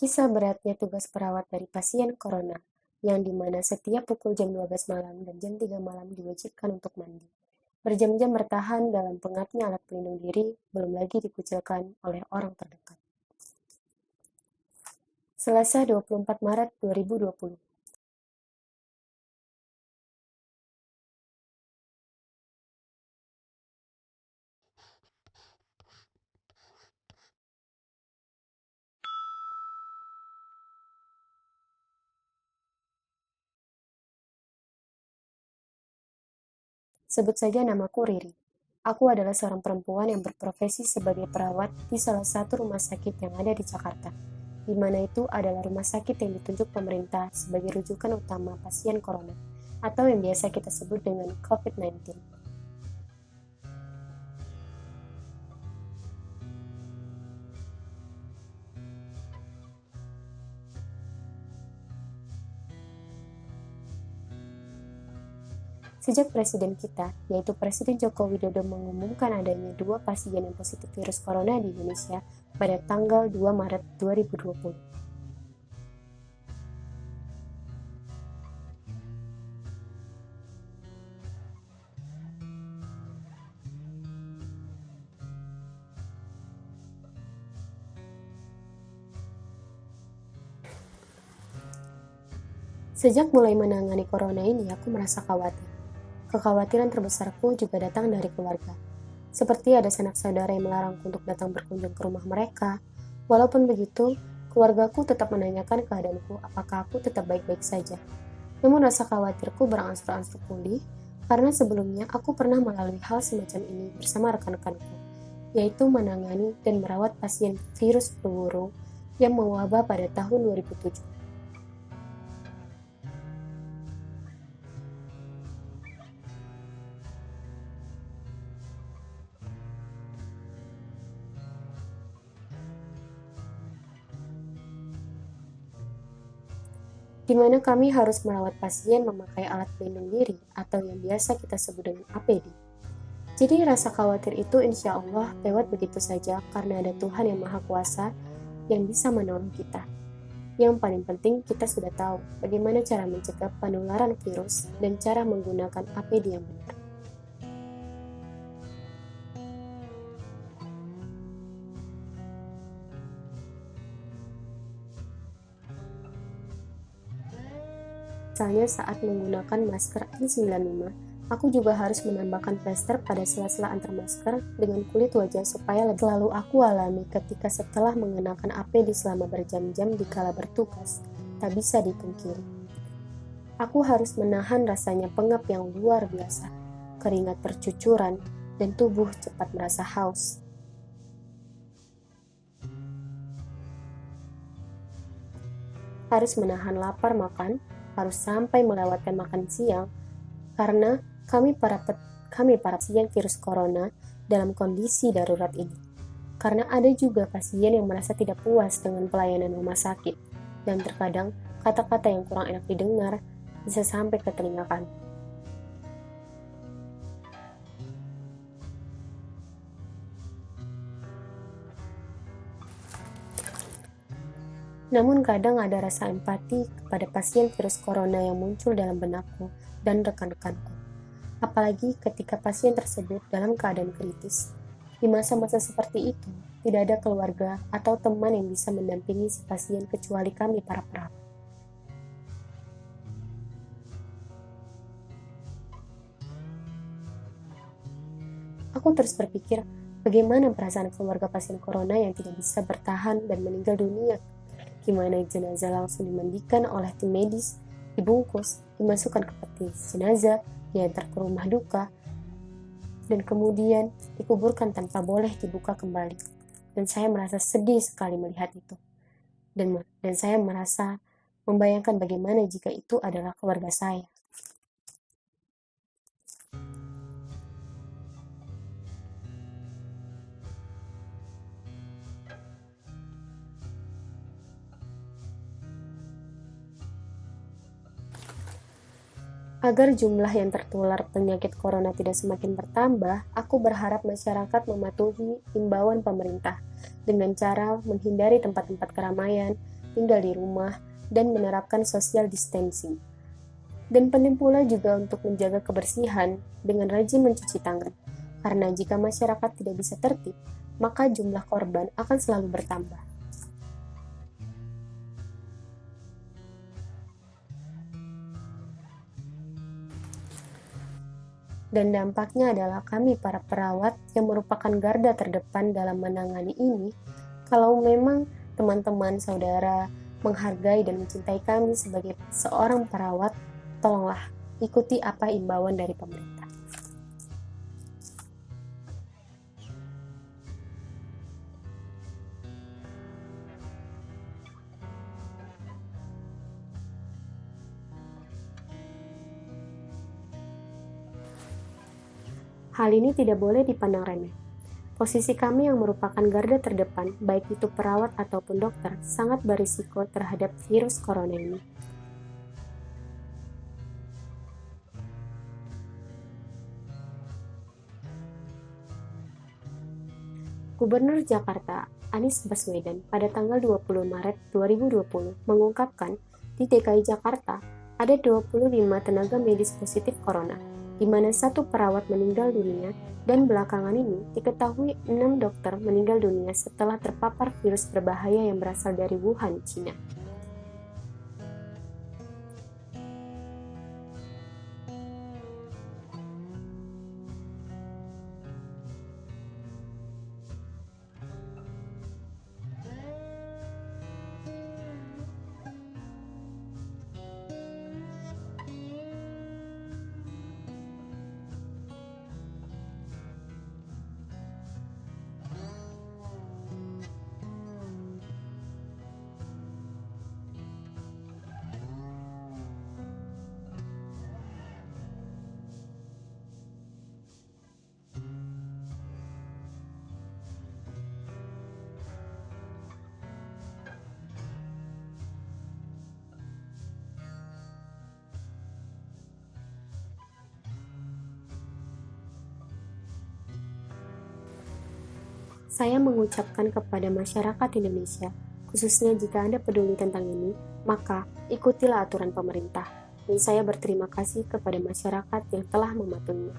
Kisah beratnya tugas perawat dari pasien corona, yang dimana setiap pukul jam 12 malam dan jam 3 malam diwajibkan untuk mandi. Berjam-jam bertahan dalam pengapnya alat pelindung diri, belum lagi dikucilkan oleh orang terdekat. Selasa 24 Maret 2020. Sebut saja namaku Riri. Aku adalah seorang perempuan yang berprofesi sebagai perawat di salah satu rumah sakit yang ada di Jakarta, di mana itu adalah rumah sakit yang ditunjuk pemerintah sebagai rujukan utama pasien corona, atau yang biasa kita sebut dengan COVID-19. Sejak presiden kita, yaitu Presiden Joko Widodo mengumumkan adanya 2 pasien yang positif virus corona di Indonesia pada tanggal 2 Maret 2020. Sejak mulai menangani corona ini, aku merasa khawatir. Kekhawatiran terbesarku juga datang dari keluarga. Seperti ada sanak saudara yang melarangku untuk datang berkunjung ke rumah mereka. Walaupun begitu, keluargaku tetap menanyakan keadaanku apakah aku tetap baik-baik saja. Namun rasa khawatirku berangsur-angsur pulih, karena sebelumnya aku pernah melalui hal semacam ini bersama rekan-rekanku, yaitu menangani dan merawat pasien virus flu burung yang mewabah pada tahun 2007. Di mana kami harus merawat pasien memakai alat pelindung diri atau yang biasa kita sebut dengan APD. Jadi rasa khawatir itu insya Allah lewat begitu saja karena ada Tuhan yang Maha Kuasa yang bisa menolong kita. Yang paling penting kita sudah tahu bagaimana cara mencegah penularan virus dan cara menggunakan APD yang benar. Misalnya saat menggunakan masker N95, aku juga harus menambahkan plester pada sela-sela antar masker dengan kulit wajah supaya lebih selalu aku alami ketika setelah mengenakan APD selama berjam-jam dikala bertugas, tak bisa dipungkiri. Aku harus menahan rasanya pengap yang luar biasa, keringat bercucuran, dan tubuh cepat merasa haus. Harus menahan lapar makan, harus sampai melewatkan makan siang, karena kami para pasien virus corona dalam kondisi darurat ini. Karena ada juga pasien yang merasa tidak puas dengan pelayanan rumah sakit, dan terkadang kata-kata yang kurang enak didengar bisa sampai ke telinga kami. Namun kadang ada rasa empati kepada pasien virus corona yang muncul dalam benakku dan rekan-rekanku. Apalagi ketika pasien tersebut dalam keadaan kritis. Di masa-masa seperti itu, tidak ada keluarga atau teman yang bisa mendampingi si pasien kecuali kami para perawat. Aku terus berpikir, bagaimana perasaan keluarga pasien corona yang tidak bisa bertahan dan meninggal dunia. Gimana jenazah langsung dimandikan oleh tim medis, dibungkus, dimasukkan ke peti jenazah, diantar ke rumah duka, dan kemudian dikuburkan tanpa boleh dibuka kembali. Dan saya merasa sedih sekali melihat itu. Dan saya merasa membayangkan bagaimana jika itu adalah keluarga saya. Agar jumlah yang tertular penyakit corona tidak semakin bertambah, aku berharap masyarakat mematuhi imbauan pemerintah dengan cara menghindari tempat-tempat keramaian, tinggal di rumah, dan menerapkan social distancing. Dan penting pula juga untuk menjaga kebersihan dengan rajin mencuci tangan, karena jika masyarakat tidak bisa tertib, maka jumlah korban akan selalu bertambah. Dan dampaknya adalah kami para perawat yang merupakan garda terdepan dalam menangani ini, kalau memang teman-teman saudara menghargai dan mencintai kami sebagai seorang perawat, tolonglah ikuti apa imbauan dari pemerintah. Hal ini tidak boleh dipandang remeh. Posisi kami yang merupakan garda terdepan, baik itu perawat ataupun dokter, sangat berisiko terhadap virus corona ini. Gubernur Jakarta, Anies Baswedan, pada tanggal 20 Maret 2020 mengungkapkan di DKI Jakarta ada 25 tenaga medis positif corona, di mana 1 perawat meninggal dunia, dan belakangan ini diketahui 6 dokter meninggal dunia setelah terpapar virus berbahaya yang berasal dari Wuhan, Cina. Saya mengucapkan kepada masyarakat Indonesia, khususnya jika Anda peduli tentang ini, maka ikutilah aturan pemerintah. Dan saya berterima kasih kepada masyarakat yang telah mematuhinya.